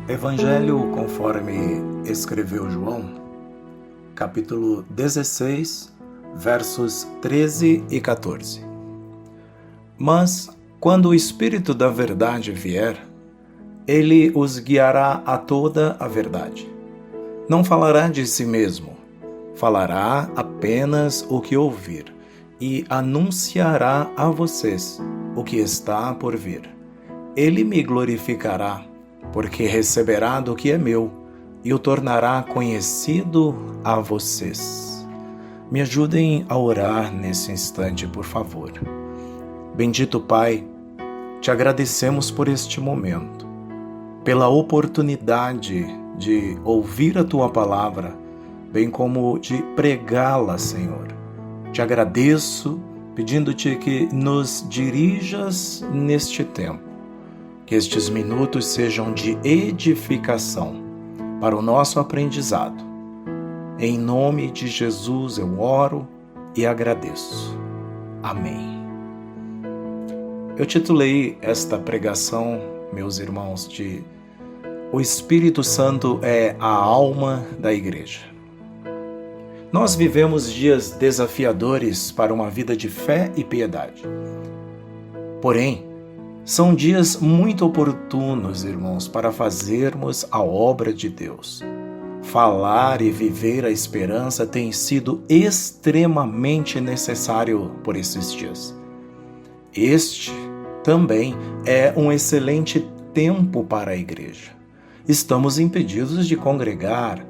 Evangelho conforme escreveu João, capítulo 16, versos 13 e 14. Mas, quando o Espírito da verdade vier, ele os guiará a toda a verdade. Não falará de si mesmo, falará apenas o que ouvir e anunciará a vocês o que está por vir. Ele me glorificará, porque receberá do que é meu e o tornará conhecido a vocês. Me ajudem a orar nesse instante, por favor. Bendito Pai, te agradecemos por este momento, pela oportunidade de ouvir a Tua palavra, bem como de pregá-la, Senhor. Te agradeço, pedindo-te que nos dirijas neste tempo, que estes minutos sejam de edificação para o nosso aprendizado. Em nome de Jesus eu oro e agradeço. Amém. Eu titulei esta pregação, meus irmãos, de O Espírito Santo é a alma da igreja. Nós vivemos dias desafiadores para uma vida de fé e piedade. Porém, são dias muito oportunos, irmãos, para fazermos a obra de Deus. Falar e viver a esperança tem sido extremamente necessário por esses dias. Este também é um excelente tempo para a igreja. Estamos impedidos de congregar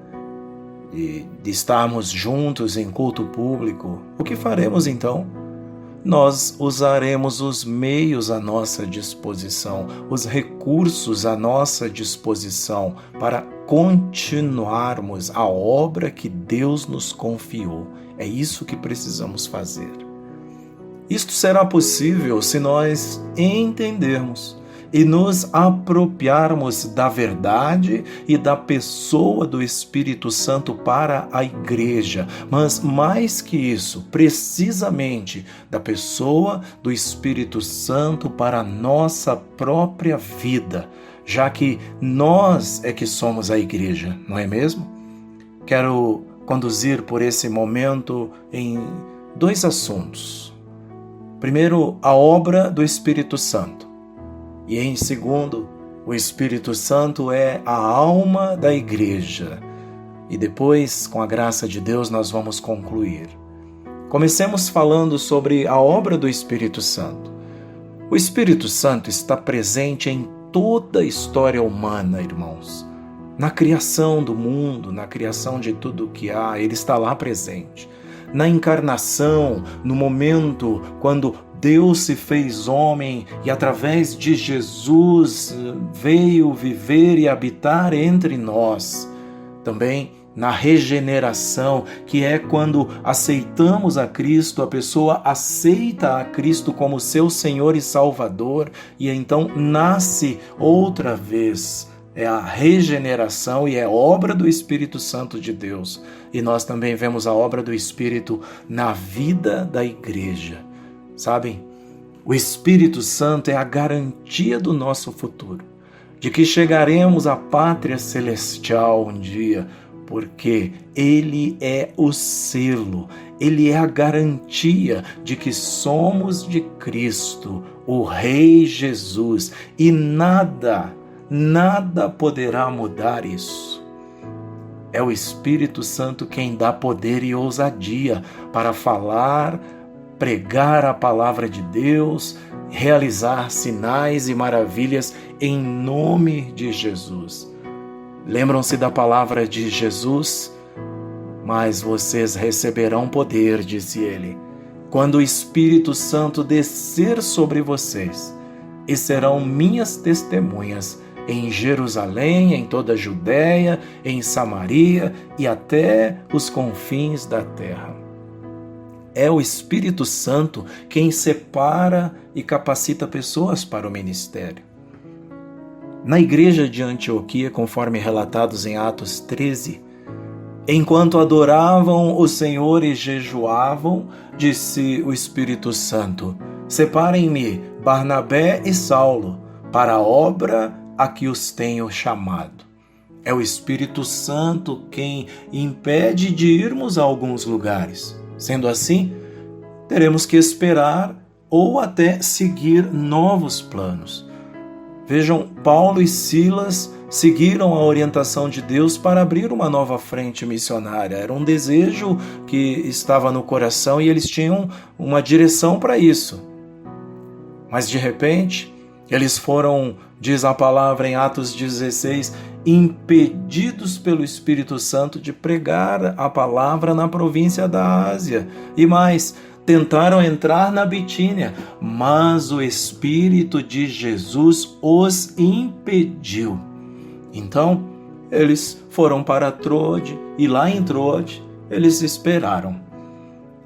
e de estarmos juntos em culto público. O que faremos então? Nós usaremos os meios à nossa disposição, os recursos à nossa disposição para continuarmos a obra que Deus nos confiou. É isso que precisamos fazer. Isto será possível se nós entendermos e nos apropriarmos da verdade e da pessoa do Espírito Santo para a igreja, mas mais que isso, precisamente da pessoa do Espírito Santo para a nossa própria vida, já que nós é que somos a igreja, não é mesmo? Quero conduzir por esse momento em dois assuntos. Primeiro, a obra do Espírito Santo. E em segundo, o Espírito Santo é a alma da igreja. E depois, com a graça de Deus, nós vamos concluir. Comecemos falando sobre a obra do Espírito Santo. O Espírito Santo está presente em toda a história humana, irmãos. Na criação do mundo, na criação de tudo o que há, ele está lá presente. Na encarnação, no momento quando Deus se fez homem e através de Jesus veio viver e habitar entre nós. Também na regeneração, que é quando aceitamos a Cristo, a pessoa aceita a Cristo como seu Senhor e Salvador e então nasce outra vez. É a regeneração e é obra do Espírito Santo de Deus. E nós também vemos a obra do Espírito na vida da igreja. Sabem, o Espírito Santo é a garantia do nosso futuro, de que chegaremos à pátria celestial um dia, porque Ele é o selo, Ele é a garantia de que somos de Cristo, o Rei Jesus, e nada poderá mudar isso. É o Espírito Santo quem dá poder e ousadia para falar, pregar a palavra de Deus, realizar sinais e maravilhas em nome de Jesus. Lembram-se da palavra de Jesus? Mas vocês receberão poder, disse ele, quando o Espírito Santo descer sobre vocês, e serão minhas testemunhas em Jerusalém, em toda a Judéia, em Samaria e até os confins da terra. É o Espírito Santo quem separa e capacita pessoas para o ministério. Na igreja de Antioquia, conforme relatados em Atos 13, enquanto adoravam o Senhor e jejuavam, disse o Espírito Santo: separem-me Barnabé e Saulo para a obra a que os tenho chamado. É o Espírito Santo quem impede de irmos a alguns lugares. Sendo assim, teremos que esperar ou até seguir novos planos. Vejam, Paulo e Silas seguiram a orientação de Deus para abrir uma nova frente missionária. Era um desejo que estava no coração e eles tinham uma direção para isso. Mas de repente, eles foram, diz a palavra em Atos 16, impedidos pelo Espírito Santo de pregar a palavra na província da Ásia. E mais, tentaram entrar na Bitínia, mas o Espírito de Jesus os impediu. Então, eles foram para Trode e lá em Trode eles esperaram.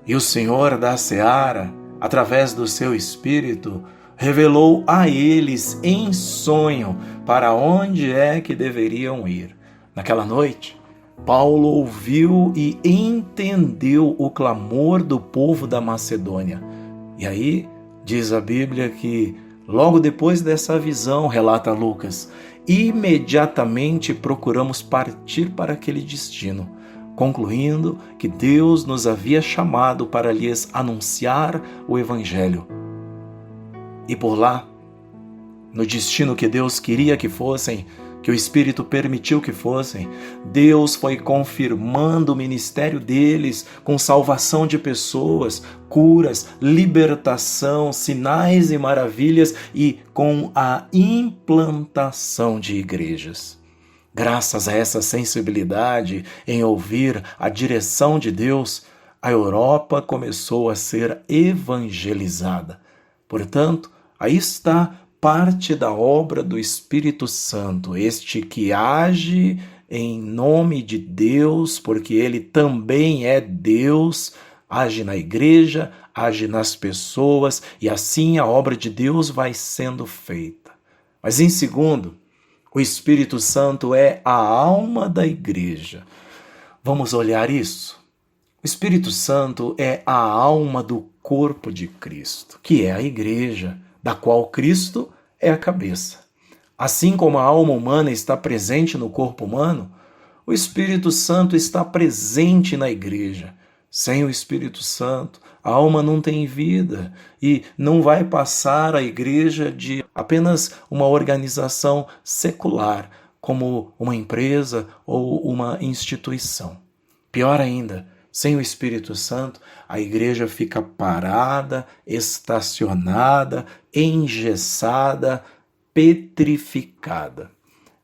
E o Senhor da Seara, através do seu Espírito, revelou a eles em sonho para onde é que deveriam ir. Naquela noite, Paulo ouviu e entendeu o clamor do povo da Macedônia. E aí, diz a Bíblia que, logo depois dessa visão, relata Lucas, imediatamente procuramos partir para aquele destino, concluindo que Deus nos havia chamado para lhes anunciar o Evangelho. E por lá, no destino que Deus queria que fossem, que o Espírito permitiu que fossem, Deus foi confirmando o ministério deles com salvação de pessoas, curas, libertação, sinais e maravilhas e com a implantação de igrejas. Graças a essa sensibilidade em ouvir a direção de Deus, a Europa começou a ser evangelizada. Portanto, aí está parte da obra do Espírito Santo, este que age em nome de Deus, porque ele também é Deus, age na igreja, age nas pessoas, e assim a obra de Deus vai sendo feita. Mas em segundo, o Espírito Santo é a alma da igreja. Vamos olhar isso? O Espírito Santo é a alma do corpo de Cristo, que é a igreja, da qual Cristo é a cabeça. Assim como a alma humana está presente no corpo humano, o Espírito Santo está presente na igreja. Sem o Espírito Santo, a alma não tem vida e não vai passar a igreja de apenas uma organização secular, como uma empresa ou uma instituição. Pior ainda, sem o Espírito Santo, a igreja fica parada, estacionada, engessada, petrificada.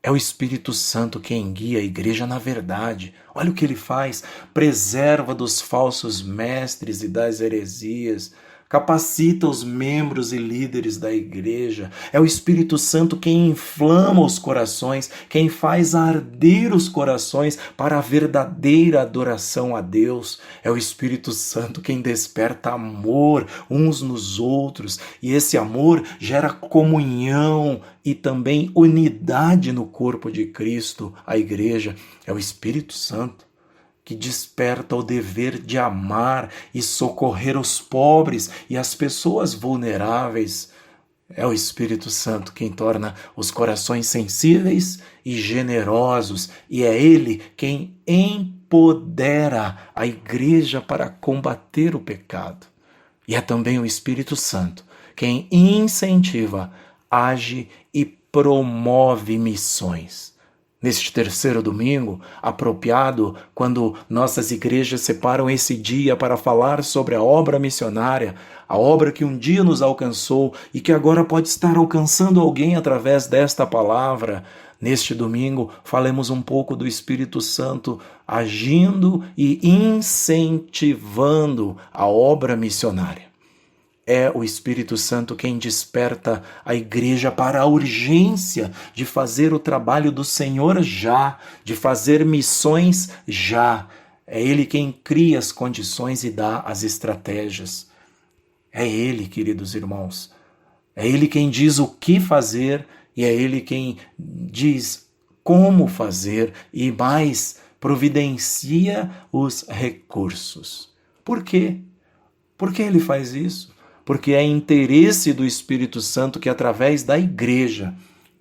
É o Espírito Santo quem guia a igreja na verdade. Olha o que ele faz: preserva dos falsos mestres e das heresias, capacita os membros e líderes da igreja. É o Espírito Santo quem inflama os corações, quem faz arder os corações para a verdadeira adoração a Deus. É o Espírito Santo quem desperta amor uns nos outros, e esse amor gera comunhão e também unidade no corpo de Cristo, a igreja. É o Espírito Santo que desperta o dever de amar e socorrer os pobres e as pessoas vulneráveis. É o Espírito Santo quem torna os corações sensíveis e generosos, e é Ele quem empodera a igreja para combater o pecado. E é também o Espírito Santo quem incentiva, age e promove missões. Neste terceiro domingo, apropriado quando nossas igrejas separam esse dia para falar sobre a obra missionária, a obra que um dia nos alcançou e que agora pode estar alcançando alguém através desta palavra, neste domingo falemos um pouco do Espírito Santo agindo e incentivando a obra missionária. É o Espírito Santo quem desperta a igreja para a urgência de fazer o trabalho do Senhor já, de fazer missões já. É Ele quem cria as condições e dá as estratégias. É Ele, queridos irmãos. É Ele quem diz o que fazer e é Ele quem diz como fazer e mais, providencia os recursos. Por quê? Por que Ele faz isso? Porque é interesse do Espírito Santo que, através da igreja,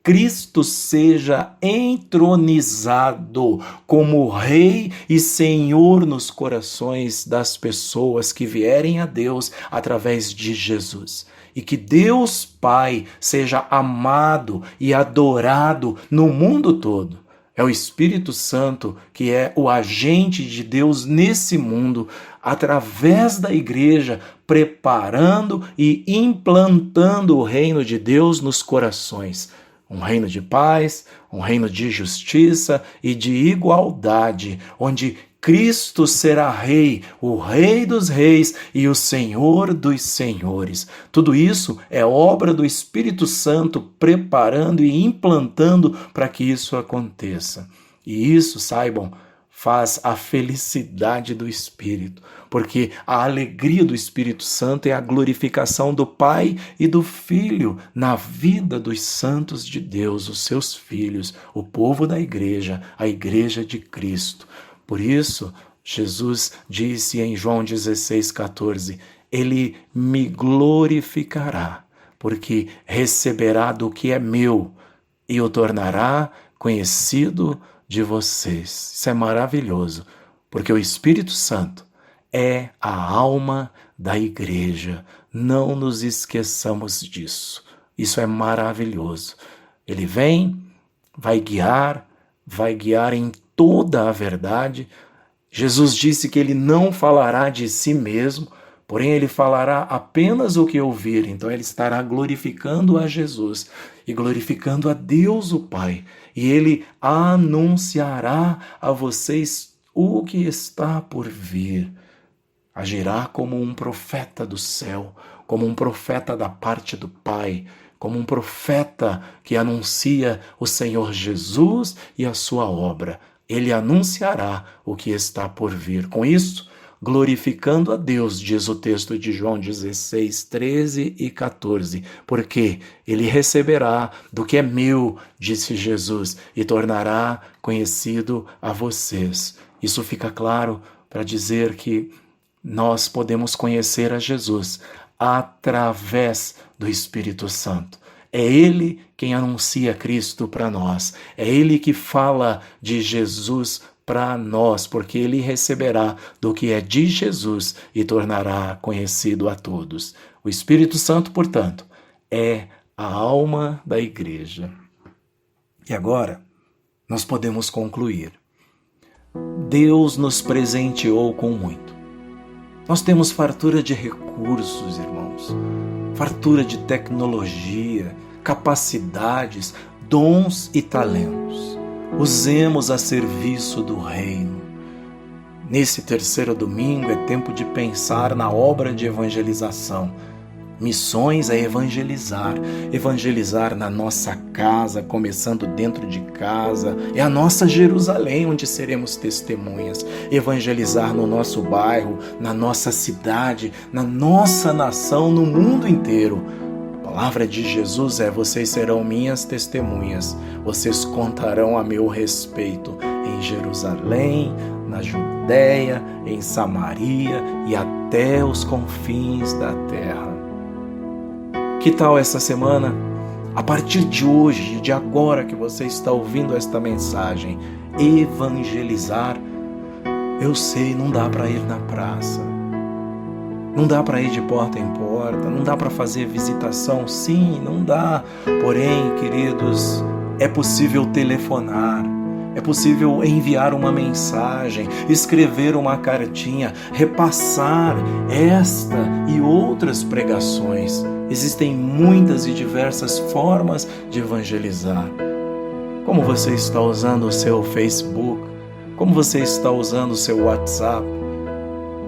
Cristo seja entronizado como Rei e Senhor nos corações das pessoas que vierem a Deus através de Jesus. E que Deus Pai seja amado e adorado no mundo todo. É o Espírito Santo que é o agente de Deus nesse mundo, através da igreja, preparando e implantando o reino de Deus nos corações. Um reino de paz, um reino de justiça e de igualdade, onde Cristo será Rei, o Rei dos Reis e o Senhor dos Senhores. Tudo isso é obra do Espírito Santo preparando e implantando para que isso aconteça. E isso, saibam, faz a felicidade do Espírito, porque a alegria do Espírito Santo é a glorificação do Pai e do Filho na vida dos santos de Deus, os seus filhos, o povo da igreja, a igreja de Cristo. Por isso, Jesus disse em João 16,14, Ele me glorificará, porque receberá do que é meu e o tornará conhecido de vocês. Isso é maravilhoso, porque o Espírito Santo é a alma da igreja. Não nos esqueçamos disso. Isso é maravilhoso. Ele vem, vai guiar em toda a verdade. Jesus disse que ele não falará de si mesmo, porém ele falará apenas o que ouvir. Então ele estará glorificando a Jesus e glorificando a Deus o Pai. E ele anunciará a vocês o que está por vir. Agirá como um profeta do céu, como um profeta da parte do Pai, como um profeta que anuncia o Senhor Jesus e a sua obra. Ele anunciará o que está por vir. Com isso, glorificando a Deus, diz o texto de João 16, 13 e 14, porque ele receberá do que é meu, disse Jesus, e tornará conhecido a vocês. Isso fica claro para dizer que nós podemos conhecer a Jesus através do Espírito Santo. É Ele quem anuncia Cristo para nós. É Ele que fala de Jesus para nós, porque Ele receberá do que é de Jesus e tornará conhecido a todos. O Espírito Santo, portanto, é a alma da igreja. E agora, nós podemos concluir. Deus nos presenteou com muito. Nós temos fartura de recursos, irmãos, fartura de tecnologia, capacidades, dons e talentos. Usemos a serviço do reino. Nesse terceiro domingo é tempo de pensar na obra de evangelização. Missões é evangelizar na nossa casa, começando dentro de casa. É a nossa Jerusalém onde seremos testemunhas. Evangelizar no nosso bairro, na nossa cidade, na nossa nação, no mundo inteiro. A palavra de Jesus é: vocês serão minhas testemunhas, vocês contarão a meu respeito em Jerusalém, na Judéia, em Samaria e até os confins da terra. Que tal essa semana, a partir de hoje, de agora que você está ouvindo esta mensagem, evangelizar? Eu sei, não dá para ir na praça, não dá para ir de porta em porta, não dá para fazer visitação, sim, não dá. Porém, queridos, é possível telefonar, é possível enviar uma mensagem, escrever uma cartinha, repassar esta e outras pregações. Existem muitas e diversas formas de evangelizar. Como você está usando o seu Facebook? Como você está usando o seu WhatsApp?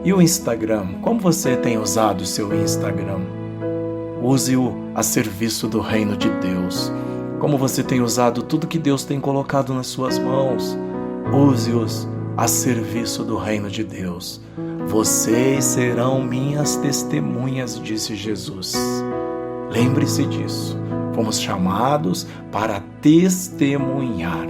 E o Instagram? Como você tem usado o seu Instagram? Use-o a serviço do reino de Deus. Como você tem usado tudo que Deus tem colocado nas suas mãos? Use-os a serviço do reino de Deus. Vocês serão minhas testemunhas, disse Jesus. Lembre-se disso. Fomos chamados para testemunhar.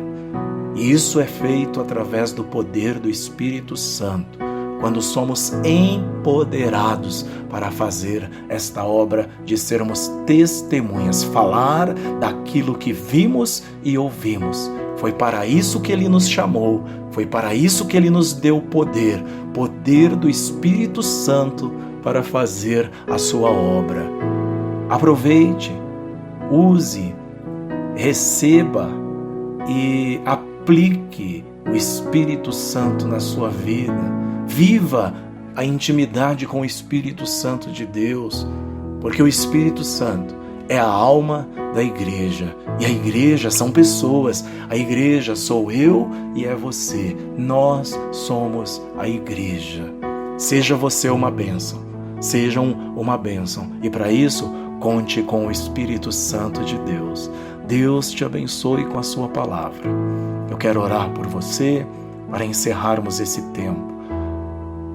E isso é feito através do poder do Espírito Santo. quando somos empoderados para fazer esta obra de sermos testemunhas, falar daquilo que vimos e ouvimos. Foi para isso que Ele nos chamou, foi para isso que Ele nos deu poder do Espírito Santo para fazer a sua obra. Aproveite, use, receba e aplique o Espírito Santo na sua vida. Viva a intimidade com o Espírito Santo de Deus, porque o Espírito Santo é a alma da igreja. E a igreja são pessoas. A igreja sou eu e é você. Nós somos a igreja. Seja você uma bênção. Sejam uma bênção. E para isso, conte com o Espírito Santo de Deus. Deus te abençoe com a sua palavra. Eu quero orar por você para encerrarmos esse tempo.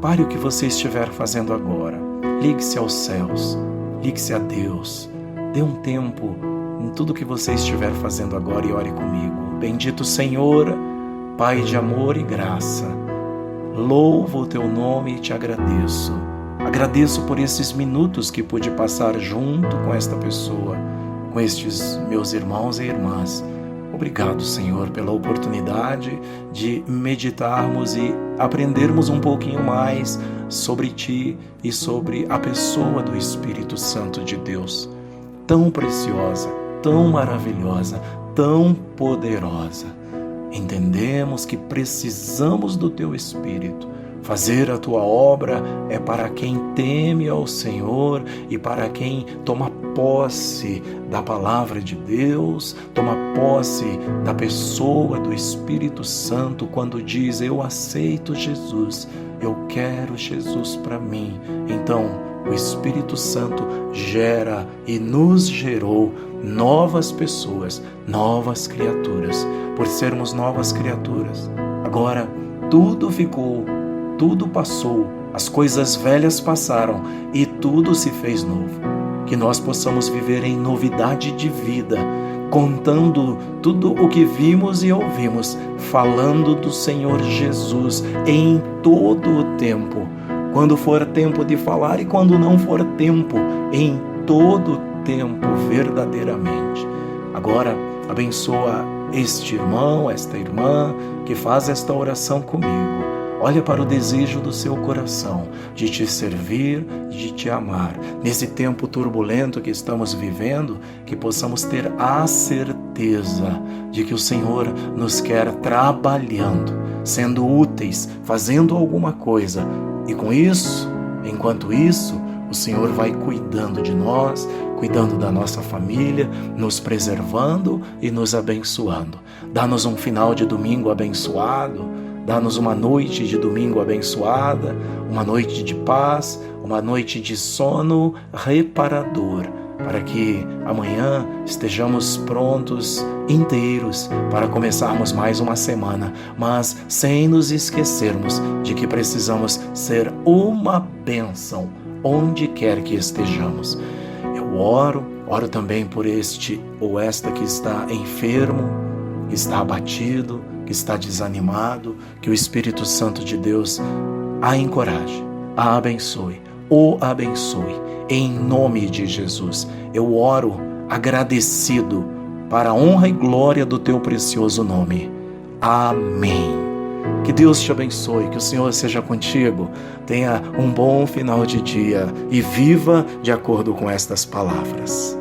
Pare o que você estiver fazendo agora. Ligue-se aos céus. Ligue-se a Deus. Dê um tempo em tudo que você estiver fazendo agora e ore comigo. Bendito Senhor, Pai de amor e graça, louvo o Teu nome e te agradeço. Agradeço por esses minutos que pude passar junto com esta pessoa, com estes meus irmãos e irmãs. Obrigado, Senhor, pela oportunidade de meditarmos e aprendermos um pouquinho mais sobre Ti e sobre a pessoa do Espírito Santo de Deus. Tão preciosa, tão maravilhosa, tão poderosa. Entendemos que precisamos do Teu Espírito. Fazer a Tua obra é para quem teme ao Senhor e para quem toma posse da palavra de Deus, toma posse da pessoa do Espírito Santo quando diz: eu aceito Jesus, eu quero Jesus para mim. Então, o Espírito Santo gera e nos gerou novas pessoas, novas criaturas. Por sermos novas criaturas, agora tudo ficou, tudo passou, as coisas velhas passaram e tudo se fez novo. Que nós possamos viver em novidade de vida, contando tudo o que vimos e ouvimos, falando do Senhor Jesus em todo o tempo. Quando for tempo de falar e quando não for tempo, em todo o tempo, verdadeiramente. Agora, abençoa este irmão, esta irmã que faz esta oração comigo. Olha para o desejo do seu coração de te servir e de te amar. Nesse tempo turbulento que estamos vivendo, que possamos ter a certeza de que o Senhor nos quer trabalhando, sendo úteis, fazendo alguma coisa. E com isso, enquanto isso, o Senhor vai cuidando de nós, cuidando da nossa família, nos preservando e nos abençoando. Dá-nos um final de domingo abençoado, dá-nos uma noite de domingo abençoada, uma noite de paz, uma noite de sono reparador, para que amanhã estejamos prontos, inteiros, para começarmos mais uma semana, mas sem nos esquecermos de que precisamos ser uma bênção onde quer que estejamos. Eu oro também por este ou esta que está enfermo, que está abatido, que está desanimado, que o Espírito Santo de Deus a encoraje, a abençoe, o abençoe, em nome de Jesus. Eu oro agradecido para a honra e glória do Teu precioso nome. Amém. Que Deus te abençoe, que o Senhor seja contigo, tenha um bom final de dia e viva de acordo com estas palavras.